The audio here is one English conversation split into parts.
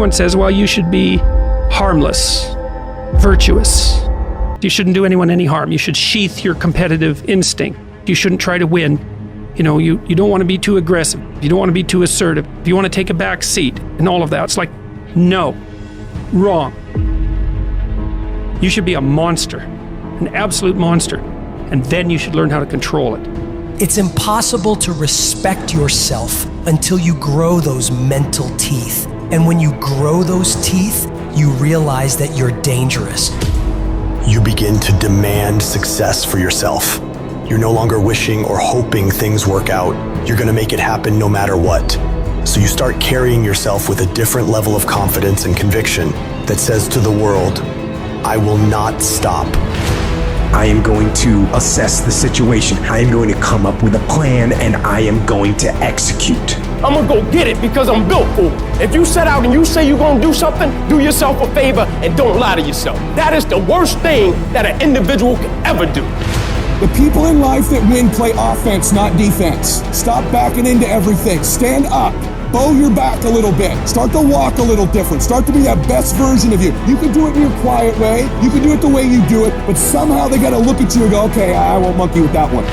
everyone says, well, you should be harmless, virtuous. You shouldn't do anyone any harm. You should sheath your competitive instinct. You shouldn't try to win. You know, you don't want to be too aggressive. You don't want to be too assertive. You want to take a back seat and all of that. It's like, no, wrong. You should be a monster, an absolute monster. And then you should learn how to control it. It's impossible to respect yourself until you grow those mental teeth. And when you grow those teeth, you realize that you're dangerous. You begin to demand success for yourself. You're no longer wishing or hoping things work out. You're gonna make it happen no matter what. So you start carrying yourself with a different level of confidence and conviction that says to the world, I will not stop. I am going to assess the situation. I am going to come up with a plan, and I am going to execute. I'm gonna go get it because I'm built for it. If you set out and you say you're gonna do something, do yourself a favor and don't lie to yourself. That is the worst thing that an individual can ever do. The people in life that win play offense, not defense. Stop backing into everything. Stand up. Bow your back a little bit. Start to walk a little different. Start to be that best version of you. You can do it in your quiet way. You can do it the way you do it, but somehow they gotta look at you and go, okay, I won't monkey with that one.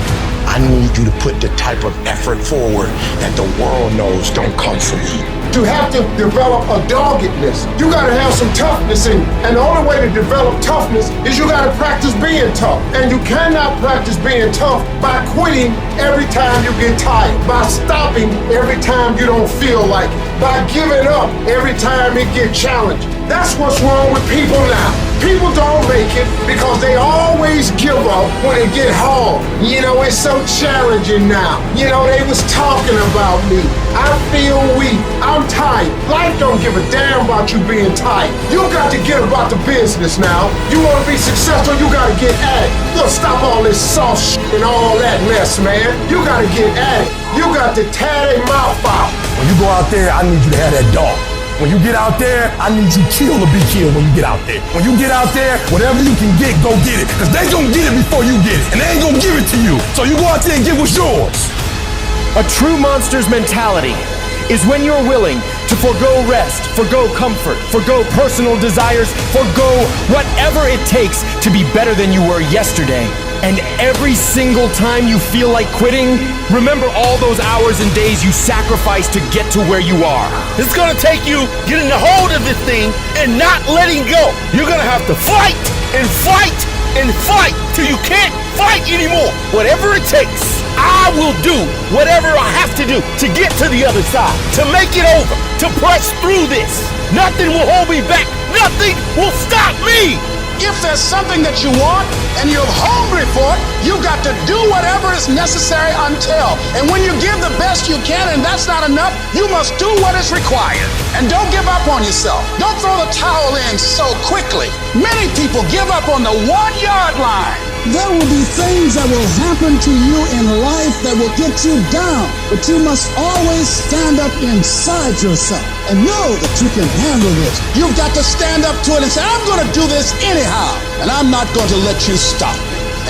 I need you to put the type of effort forward that the world knows don't come from you. You have to develop a doggedness. You gotta have some toughness in you. And the only way to develop toughness is you gotta practice being tough. And you cannot practice being tough by quitting every time you get tired, by stopping every time you don't feel like it, by giving up every time it gets challenged. That's what's wrong with people now. People don't make it because they always give up when it get hard. You know, it's so challenging now. You know, they was talking about me. I feel weak. I'm tired. Life don't give a damn about you being tired. You got to get about the business now. You want to be successful, you got to get at it. Look, stop all this soft shit and all that mess, man. You got to get at it. You got to tear their mouth out. When you go out there, I need you to have that dog. When you get out there, I need you kill or be killed when you get out there. When you get out there, whatever you can get, go get it. Because they gonna get it before you get it. And they ain't gonna give it to you. So you go out there and get what's yours. A true monster's mentality is when you're willing to forgo rest, forgo comfort, forgo personal desires, forgo whatever it takes to be better than you were yesterday. And every single time you feel like quitting, remember all those hours and days you sacrificed to get to where you are. It's gonna take you getting a hold of this thing and not letting go. You're gonna have to fight and fight and fight till you can't fight anymore. Whatever it takes, I will do whatever I have to do to get to the other side, to make it over, to press through this. Nothing will hold me back. Nothing will stop me. If there's something that you want and you're hungry for it, you got to do whatever is necessary until. And when you give the best you can and that's not enough, you must do what is required. And don't give up on yourself. Don't throw the towel in so quickly. Many people give up on the 1-yard line. There will be things that will happen to you in life that will get you down, but you must always stand up inside yourself and know that you can handle this. You've got to stand up to it and say, I'm going to do this anyhow, and I'm not going to let you stop.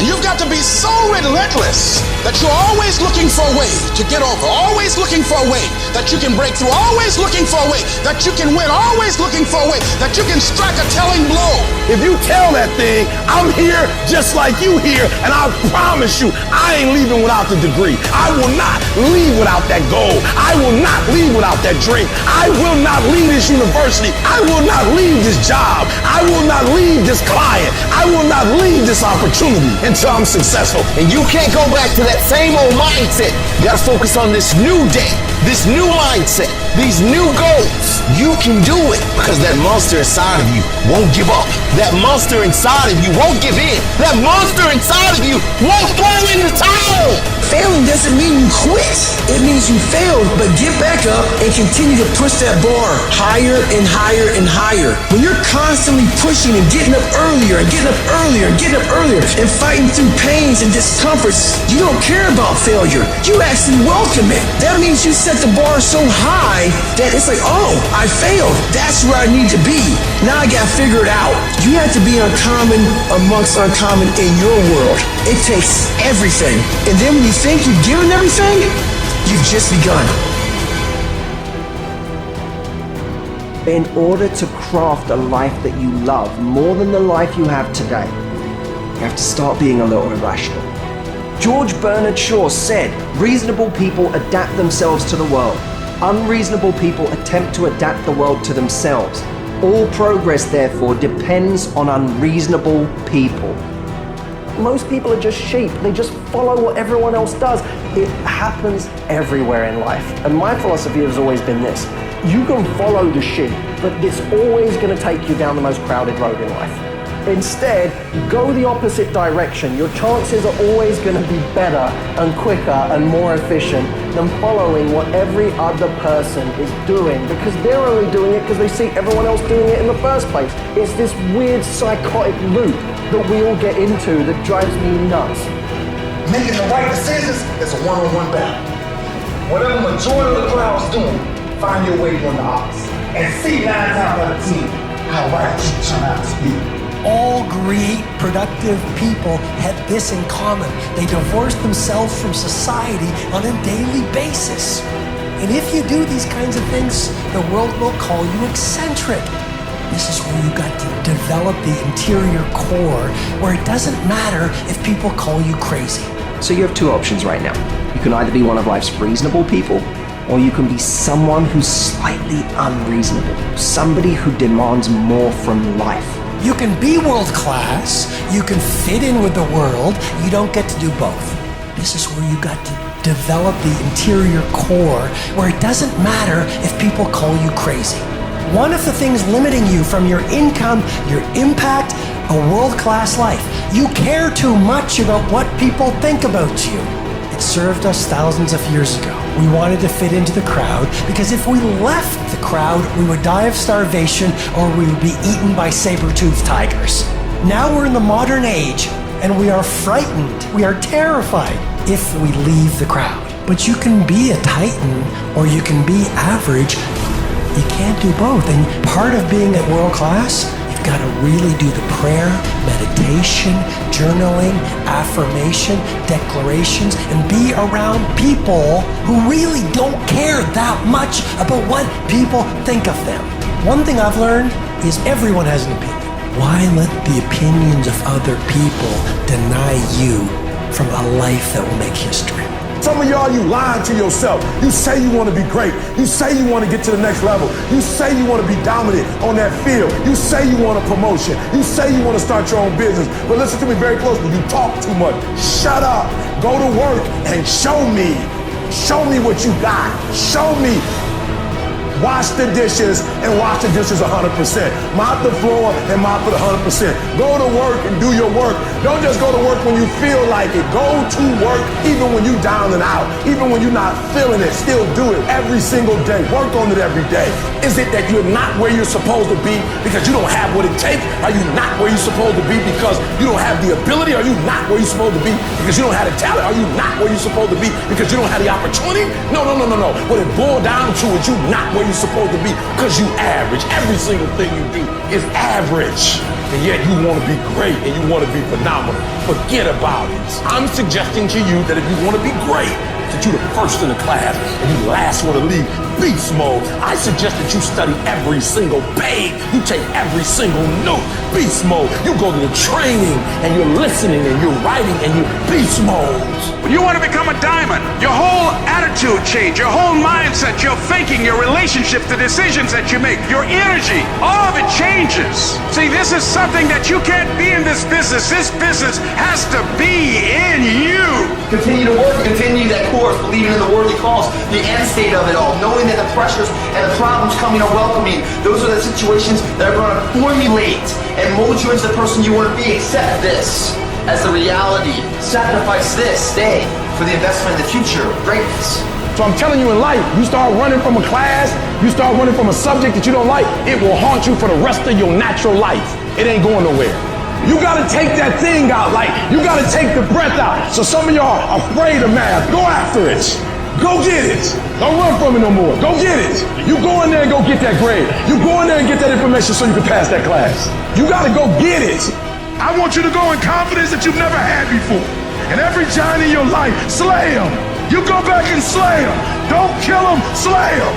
And you've got to be so relentless that you're always looking for a way to get over, always looking for a way that you can break through, always looking for a way that you can win, always looking for a way that you can strike a telling blow. If you tell that thing, I'm here just like you here, and I promise you, I ain't leaving without the degree. I will not leave without that goal. I will not leave without that dream. I will not leave this university. I will not leave this job. I will not leave this client. I will not leave this opportunity until I'm successful. And you can't go back to that same old mindset. You gotta focus on this new day, this new mindset, these new goals. You can do it because that monster inside of you won't give up. That monster inside of you won't give in. That monster inside of you won't throw in the towel. Failing doesn't mean you quit. It means you failed, but get back up and continue to push that bar higher and higher and higher. When you're constantly pushing and getting up earlier and getting up earlier and getting up earlier and fighting through pains and discomforts, you don't care about failure. You actually welcome it. That means you set the bar so high that it's like, oh, I failed. That's where I need to be. Now I gotta figure it out. You have to be uncommon amongst uncommon in your world. It takes everything. And then when you think you've given everything, you've just begun. In order to craft a life that you love more than the life you have today, you have to start being a little irrational. George Bernard Shaw said, reasonable people adapt themselves to the world. Unreasonable people attempt to adapt the world to themselves. All progress, therefore, depends on unreasonable people. Most people are just sheep. They just follow what everyone else does. It happens everywhere in life. And my philosophy has always been this. You can follow the sheep, but it's always going to take you down the most crowded road in life. Instead, go the opposite direction. Your chances are always going to be better and quicker and more efficient than following what every other person is doing, because they're only doing it because they see everyone else doing it in the first place. It's this weird psychotic loop that we all get into that drives me nuts. Making the right decisions is a one-on-one battle. Whatever the majority of the crowd is doing, find your way on the opposite. And see 9 times out of 10 how right you turn out to be. All great, productive people have this in common. They divorce themselves from society on a daily basis. And if you do these kinds of things, the world will call you eccentric. This is where you got to develop the interior core, where it doesn't matter if people call you crazy. So you have two options right now. You can either be one of life's reasonable people, or you can be someone who's slightly unreasonable, somebody who demands more from life. You can be world class, you can fit in with the world, you don't get to do both. This is where you got to develop the interior core, where it doesn't matter if people call you crazy. One of the things limiting you from your income, your impact, a world-class life. You care too much about what people think about you. It served us thousands of years ago. We wanted to fit into the crowd because if we left the crowd, we would die of starvation or we would be eaten by saber-toothed tigers. Now we're in the modern age and we are frightened, we are terrified if we leave the crowd. But you can be a titan or you can be average. You can't do both. And part of being at world class, you've got to really do the prayer, meditation, journaling, affirmation, declarations, and be around people who really don't care that much about what people think of them. One thing I've learned is everyone has an opinion. Why let the opinions of other people deny you from a life that will make history? Some of y'all, you lying to yourself. You say you want to be great. You say you want to get to the next level. You say you want to be dominant on that field. You say you want a promotion. You say you want to start your own business. But listen to me very closely. You talk too much. Shut up. Go to work and show me. Show me what you got. Show me. Wash the dishes and wash the dishes 100%. Mop the floor and mop it 100%. Go to work and do your work. Don't just go to work when you feel like it. Go to work even when you're down and out. Even when you're not feeling it. Still do it every single day. Work on it every day. Is it that you're not where you're supposed to be because you don't have what it takes? Are you not where you're supposed to be because you don't have the ability? Are you not where you're supposed to be because you don't have the talent? Are you not where you're supposed to be because you don't have the opportunity? No. What it boiled down to is you not where you're supposed to be because you average. Every single thing you do is average. And yet you want to be great and you want to be phenomenal. Forget about it. I'm suggesting to you that if you want to be great, that you're the first in the class and you last one to leave beast mode. I suggest that you study every single page. You take every single note. Beast mode. You go to the training and you're listening and you're writing and you're beast mode. When you want to become a diamond, your whole attitude change, your whole mindset, your thinking, your relationships, the decisions that you make, your energy, all of it changes. See, this is something that you can't be in this business. This business has to be in you. Continue to work, continue that course, believing in the worthy cause, the end state of it all, knowing that the pressures and the problems coming are welcoming. Those are the situations that are going to formulate and mold you into the person you want to be. Accept this as the reality. Sacrifice this day for the investment in the future, greatness. So I'm telling you, in life, you start running from a class, you start running from a subject that you don't like, it will haunt you for the rest of your natural life. It ain't going nowhere. You gotta take that thing out, like you gotta take the breath out. So some of y'all are afraid of math. Go after it. Go get it. Don't run from it no more. Go get it. You go in there and go get that grade. You go in there and get that information so you can pass that class. You gotta go get it. I want you to go in confidence that you've never had before. And every giant in your life, slay him. You go back and slay him. Don't kill him, slay him.